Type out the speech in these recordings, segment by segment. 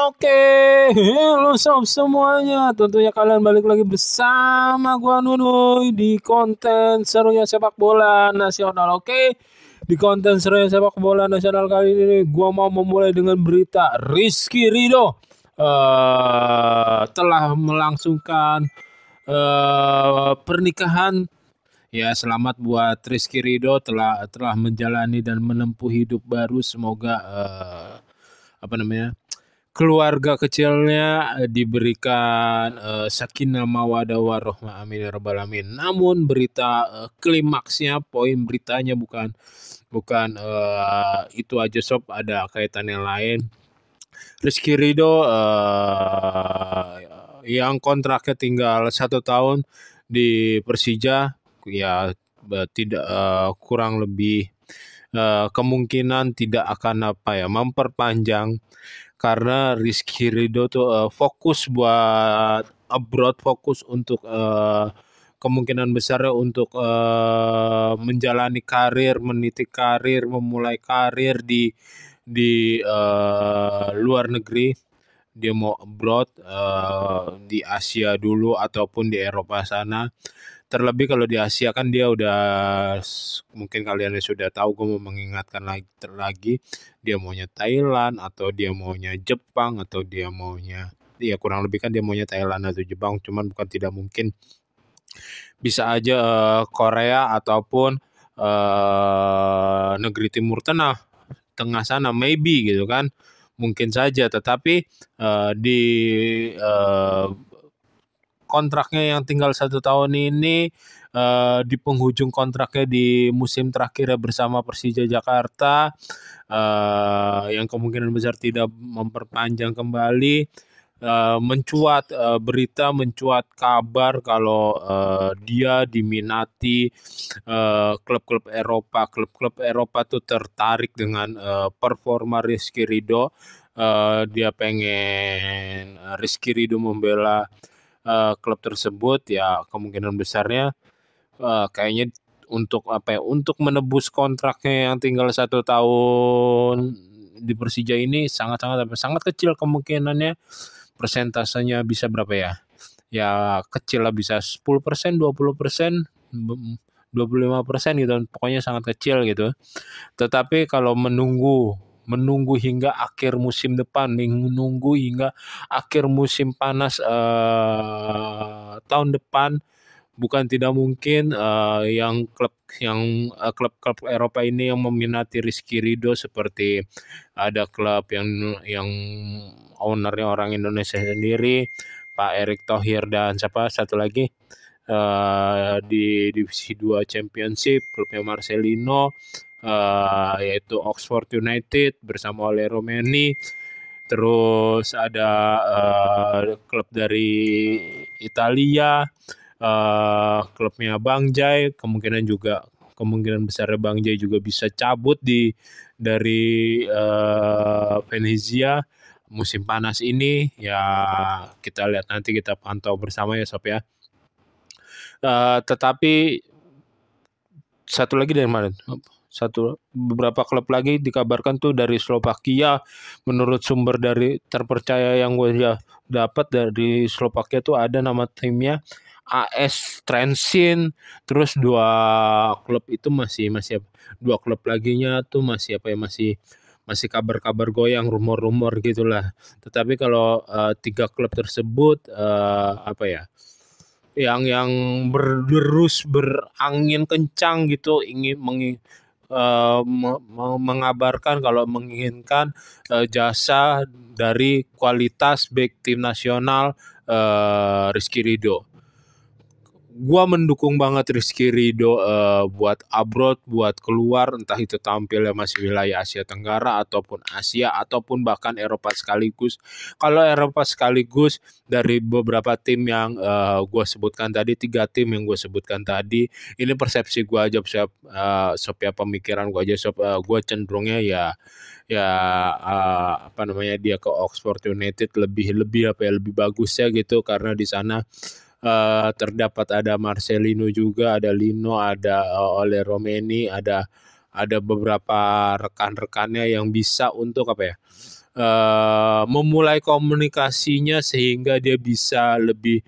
Oke, halo sob semuanya. Tentunya kalian balik lagi bersama gua Nunuy di konten serunya sepak bola nasional. Oke, di konten serunya sepak bola nasional kali ini gua mau memulai dengan berita Rizky Ridho telah melangsungkan pernikahan. Ya, selamat buat Rizky Ridho telah menjalani dan menempuh hidup baru. Semoga keluarga kecilnya diberikan sakinah mawaddah warahmah, amin ya rabbal alamin. Namun berita klimaksnya, poin beritanya bukan itu aja sob, ada kaitan yang lain. Rizky Ridho yang kontraknya tinggal 1 tahun di Persija, ya tidak kurang lebih kemungkinan tidak akan memperpanjang, karena Rizky Ridho tuh fokus buat abroad, fokus untuk kemungkinan besar untuk menjalani karir, meniti karir, memulai karir di luar negeri. Dia mau abroad di Asia dulu ataupun di Eropa sana. Terlebih kalau di Asia kan dia udah, mungkin kalian sudah tahu, gue mau mengingatkan lagi, dia maunya Thailand atau dia maunya Jepang atau dia maunya, ya kurang lebih kan dia maunya Thailand atau Jepang, cuman bukan tidak mungkin, bisa aja Korea ataupun negeri Timur Tengah sana, maybe gitu kan, mungkin saja. Tetapi di kontraknya yang tinggal 1 tahun ini, di penghujung kontraknya di musim terakhir bersama Persija Jakarta, yang kemungkinan besar tidak memperpanjang kembali. Mencuat kabar kalau dia diminati klub-klub Eropa. Klub-klub Eropa tuh tertarik dengan performa Rizky Ridho. Dia pengen Rizky Ridho membela klub tersebut, ya kemungkinan besarnya kayaknya untuk menebus kontraknya yang tinggal 1 tahun di Persija ini sangat kecil kemungkinannya. Persentasenya bisa berapa ya? Ya kecil lah, bisa 10%, 20%, 25% gitu. Pokoknya sangat kecil gitu. Tetapi kalau menunggu hingga akhir musim depan, menunggu hingga akhir musim panas tahun depan, bukan tidak mungkin klub-klub Eropa ini yang meminati Rizky Ridho, seperti ada klub yang ownernya orang Indonesia sendiri, Pak Erick Thohir, dan siapa satu lagi di divisi 2 Championship, klubnya Marcelino, yaitu Oxford United bersama Ole Romeni. Terus ada klub dari Italia, klubnya Bang Jai. Kemungkinan besar Bang Jai juga bisa cabut dari Venezia musim panas ini. Ya kita lihat nanti, kita pantau bersama ya sob ya. Tetapi satu lagi dari mana? Beberapa klub lagi dikabarkan tuh dari Slovakia. Menurut sumber dari terpercaya yang gue dapat dari Slovakia tuh ada nama timnya AS Trenčín. Terus dua klub itu masih dua klub laginya tuh masih kabar-kabar goyang, rumor-rumor gitulah. Tetapi kalau 3 klub tersebut yang berderus berangin kencang gitu, ingin mengabarkan kalau menginginkan jasa dari kualitas bek tim nasional Rizky Ridho. Gua mendukung banget Rizky Ridho buat abroad, buat keluar, entah itu tampilnya masih wilayah Asia Tenggara ataupun Asia ataupun bahkan Eropa sekaligus. Kalau Eropa sekaligus, dari beberapa tim yang gue sebutkan tadi, 3 tim yang gue sebutkan tadi, ini persepsi gue aja sob ya, pemikiran gue aja sob. Gue cenderungnya ya dia ke Oxford United lebih bagusnya gitu, karena di sana terdapat ada Marcelino juga, ada Lino, ada Ole Romeni, ada beberapa rekan-rekannya yang bisa untuk memulai komunikasinya sehingga dia bisa lebih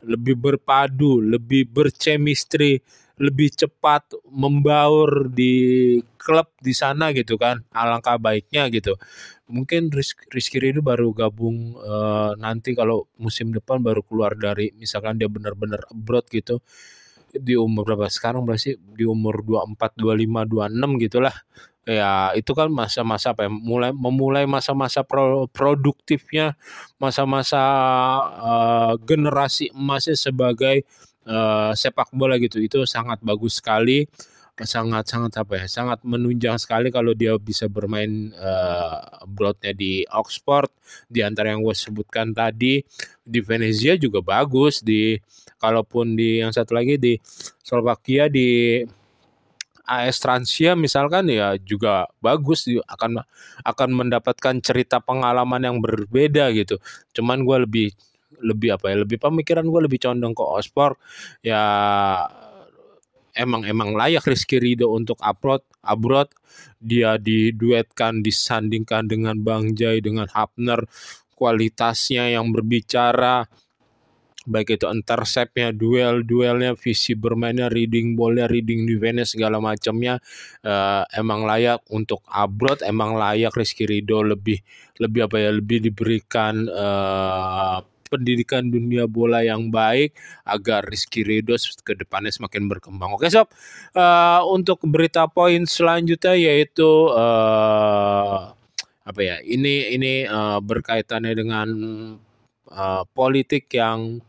lebih berpadu, lebih berchemistry, lebih cepat membaur di klub di sana gitu kan. Alangkah baiknya gitu. Mungkin Rizky Ridho baru gabung nanti kalau musim depan baru keluar dari misalkan dia benar-benar abroad gitu di umur berapa sekarang berarti di umur 24, 25, 26 gitulah. Ya, itu kan masa-masa apa ya, memulai masa-masa produktifnya, masa-masa generasi emasnya sebagai sepak bola gitu. Itu sangat bagus sekali, sangat sangat apa ya, sangat menunjang sekali kalau dia bisa bermain abroadnya di Oxford, di antara yang gue sebutkan tadi, di Venezia juga bagus, di kalaupun di yang satu lagi di Slovakia di AS Transia misalkan ya juga bagus akan mendapatkan cerita pengalaman yang berbeda gitu. Cuman gue lebih lebih apa ya lebih pemikiran gue lebih condong ke Oxford ya. Emang layak Rizky Ridho untuk abroad. Dia diduetkan disandingkan dengan Bang Jai dengan Hapner, kualitasnya yang berbicara, baik itu interceptnya, duelnya, visi bermainnya, reading ballnya, reading defense segala macamnya, emang layak untuk abroad, emang layak Rizky Ridho lebih lebih apa ya lebih diberikan pendidikan dunia bola yang baik agar Rizky Ridho ke depannya semakin berkembang. Oke sob, untuk berita poin selanjutnya yaitu apa ya ini berkaitannya dengan politik yang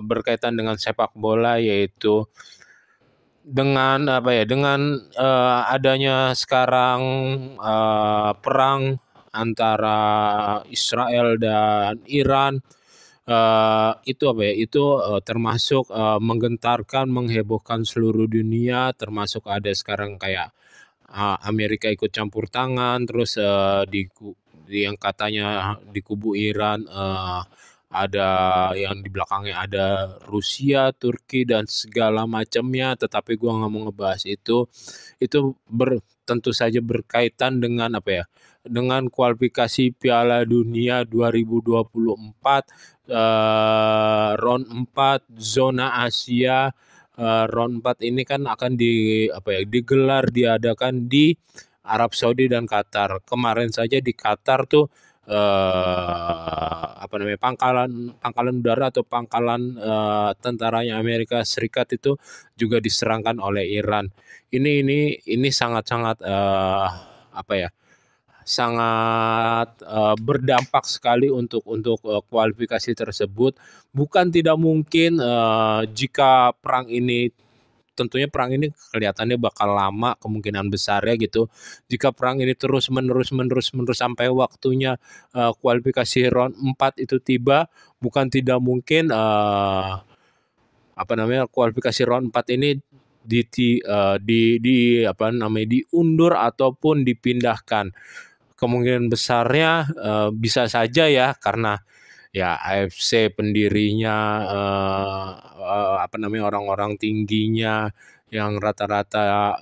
berkaitan dengan sepak bola, yaitu dengan apa ya dengan adanya sekarang perang antara Israel dan Iran, itu apa ya itu termasuk menggentarkan, menghebohkan seluruh dunia, termasuk ada sekarang kayak Amerika ikut campur tangan, terus di yang katanya di kubu Iran ada yang di belakangnya ada Rusia, Turki dan segala macamnya, tetapi gua nggak mau ngebahas itu. Itu tentu saja berkaitan dengan apa ya? Dengan kualifikasi Piala Dunia 2024 round 4 zona Asia. Round 4 ini kan akan diadakan di Arab Saudi dan Qatar. Kemarin saja di Qatar tuh apa namanya pangkalan pangkalan udara atau pangkalan tentaranya Amerika Serikat itu juga diserangkan oleh Iran. Ini sangat-sangat apa ya? Sangat berdampak sekali untuk kualifikasi tersebut. Bukan tidak mungkin jika perang ini tentunya perang ini kelihatannya bakal lama kemungkinan besar ya gitu. Jika perang ini terus menerus sampai waktunya kualifikasi round 4 itu tiba, bukan tidak mungkin apa namanya kualifikasi round 4 ini di apa namanya diundur ataupun dipindahkan. Kemungkinan besarnya bisa saja ya karena ya AFC pendirinya apa namanya orang-orang tingginya yang rata-rata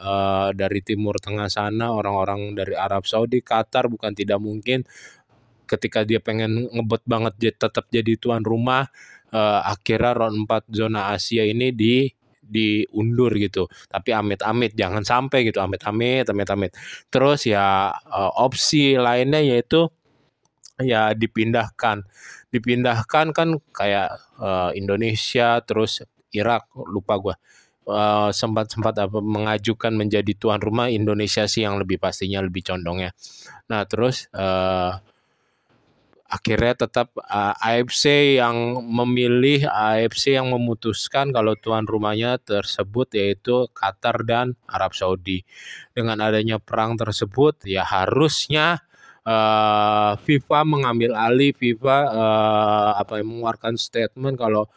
dari Timur Tengah sana, orang-orang dari Arab Saudi, Qatar, bukan tidak mungkin ketika dia pengen ngebet banget tetap jadi tuan rumah, akhirnya round 4 zona Asia ini diundur gitu. Tapi amit-amit jangan sampai gitu, amit-amit. Terus ya opsi lainnya yaitu ya dipindahkan kan kayak Indonesia terus Irak, lupa gue sempat apa mengajukan menjadi tuan rumah. Indonesia sih yang lebih pastinya lebih condongnya. Nah terus akhirnya tetap AFC yang memutuskan kalau tuan rumahnya tersebut yaitu Qatar dan Arab Saudi. Dengan adanya perang tersebut ya harusnya FIFA mengambil alih. FIFA mengeluarkan statement kalau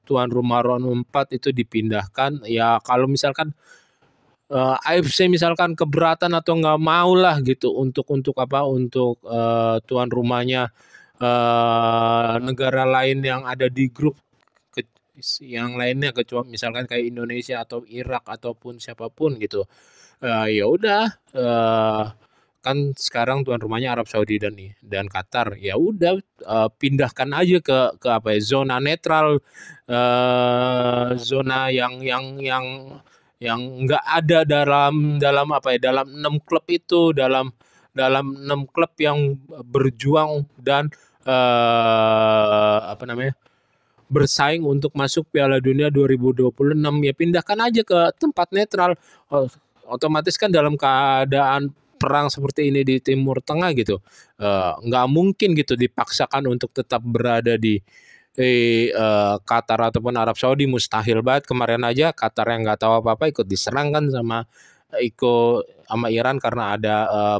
tuan rumah round 4 itu dipindahkan. Ya kalau misalkan AFC misalkan keberatan atau nggak mau lah gitu untuk tuan rumahnya negara lain yang ada di grup yang lainnya, kecuali misalkan kayak Indonesia atau Irak ataupun siapapun gitu. Ya udah kan sekarang tuan rumahnya Arab Saudi dan Qatar. Ya udah, pindahkan aja ke apa ya, zona netral, zona yang nggak ada dalam dalam apa ya, dalam 6 klub itu, dalam dalam 6 klub yang berjuang dan apa namanya, bersaing untuk masuk Piala Dunia 2026. Ya pindahkan aja ke tempat netral. Oh, otomatis kan dalam keadaan perang seperti ini di Timur Tengah gitu, nggak mungkin gitu dipaksakan untuk tetap berada Qatar ataupun Arab Saudi, mustahil banget. Kemarin aja Qatar yang nggak tahu apa-apa ikut diserang kan sama Iran karena ada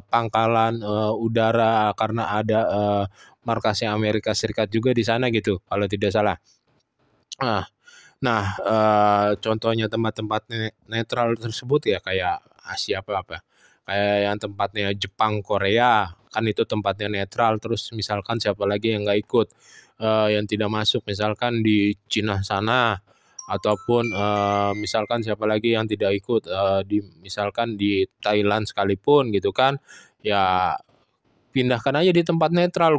pangkalan udara, karena ada markasnya Amerika Serikat juga di sana gitu kalau tidak salah. Nah, nah, contohnya tempat-tempat netral tersebut ya kayak Asia apa, kayak yang tempatnya Jepang, Korea, kan itu tempatnya netral. Terus misalkan siapa lagi yang nggak ikut, yang tidak masuk, misalkan di Cina sana, ataupun misalkan siapa lagi yang tidak ikut, misalkan di Thailand sekalipun gitu kan, ya pindahkan aja di tempat netral.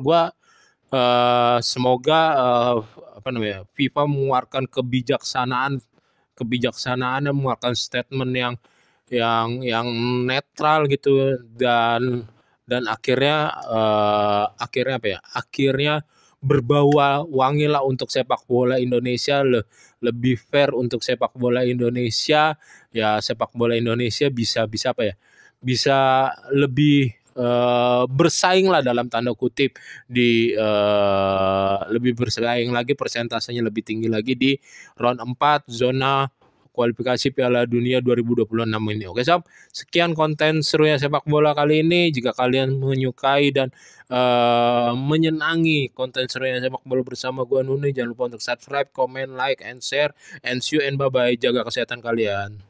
Semoga apa namanya, FIFA mengeluarkan kebijaksanaan dan mengeluarkan statement yang netral gitu, dan akhirnya apa ya, akhirnya berbawa wangi lah untuk sepak bola Indonesia, lebih fair untuk sepak bola Indonesia. Ya sepak bola Indonesia bisa bisa apa ya, bisa lebih bersaing lah dalam tanda kutip, lebih bersaing lagi, persentasenya lebih tinggi lagi di round 4 zona kualifikasi Piala Dunia 2026 ini. Oke sob, sekian konten serunya sepak bola kali ini. Jika kalian menyukai dan menyenangi konten serunya sepak bola bersama gua Nuni, jangan lupa untuk subscribe, comment, like, and share, and see you and bye bye. Jaga kesehatan kalian.